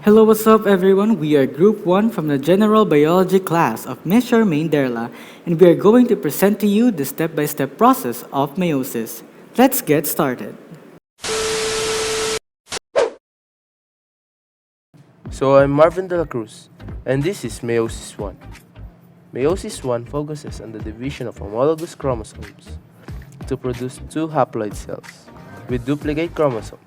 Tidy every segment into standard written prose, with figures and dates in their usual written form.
Hello, what's up everyone? We are Group 1 from the General Biology class of Miss Charmaine Derla, and we are going to present to you the step-by-step process of meiosis. Let's get started. So I'm Marvin de la Cruz, and this is Meiosis 1. Meiosis 1 focuses on the division of homologous chromosomes to produce two haploid cells with duplicate chromosomes.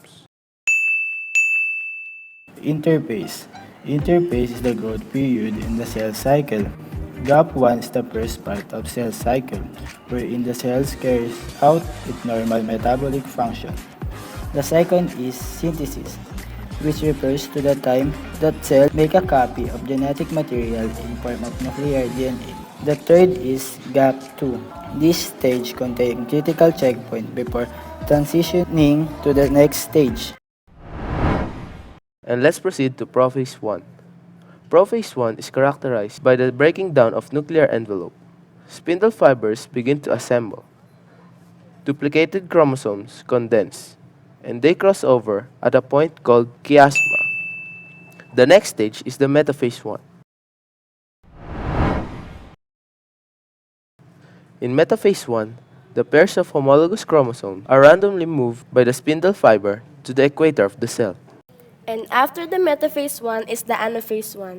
Interphase. Interphase is the growth period in the cell cycle. Gap 1 is the first part of cell cycle, wherein the cells carries out its normal metabolic function. The second is synthesis, which refers to the time that cells make a copy of genetic material in form of nuclear DNA. The third is gap 2. This stage contains critical checkpoint before transitioning to the next stage. And let's proceed to prophase 1. Prophase 1 is characterized by the breaking down of nuclear envelope. Spindle fibers begin to assemble. Duplicated chromosomes condense, and they cross over at a point called chiasma. The next stage is the metaphase 1. In metaphase 1, the pairs of homologous chromosomes are randomly moved by the spindle fiber to the equator of the cell. And after the metaphase 1 is the anaphase 1.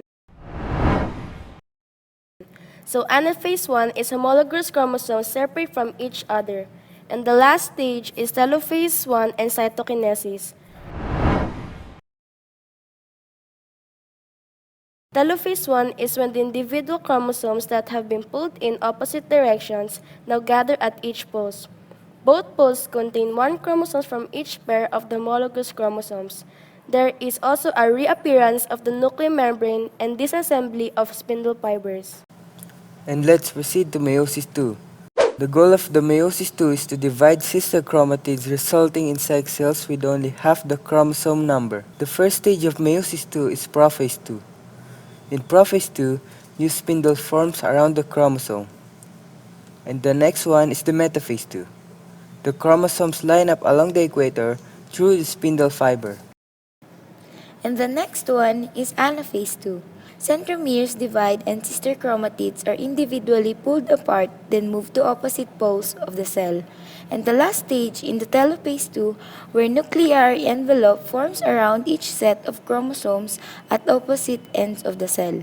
So anaphase 1 is homologous chromosomes separate from each other. And the last stage is telophase 1 and cytokinesis. Telophase 1 is when the individual chromosomes that have been pulled in opposite directions now gather at each pulse. Both poles contain one chromosome from each pair of the homologous chromosomes. There is also a reappearance of the nuclear membrane and disassembly of spindle fibers. And let's proceed to meiosis 2. The goal of the meiosis 2 is to divide sister chromatids resulting in sex cells with only half the chromosome number. The first stage of meiosis 2 is prophase 2. In prophase 2, new spindle forms around the chromosome. And the next one is the metaphase 2. The chromosomes line up along the equator through the spindle fiber. And the next one is anaphase 2. Centromeres divide and sister chromatids are individually pulled apart then moved to opposite poles of the cell. And the last stage in the telophase 2 where nuclear envelope forms around each set of chromosomes at opposite ends of the cell.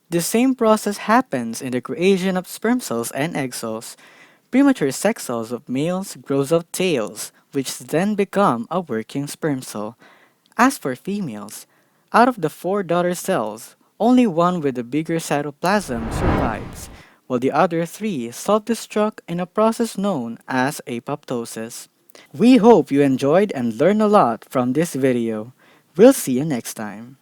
The same process happens in the creation of sperm cells and egg cells. Premature sex cells of males grows out tails, which then become a working sperm cell. As for females, out of the 4 daughter cells, only one with a bigger cytoplasm survives, while the other 3 self-destruct in a process known as apoptosis. We hope you enjoyed and learned a lot from this video. We'll see you next time.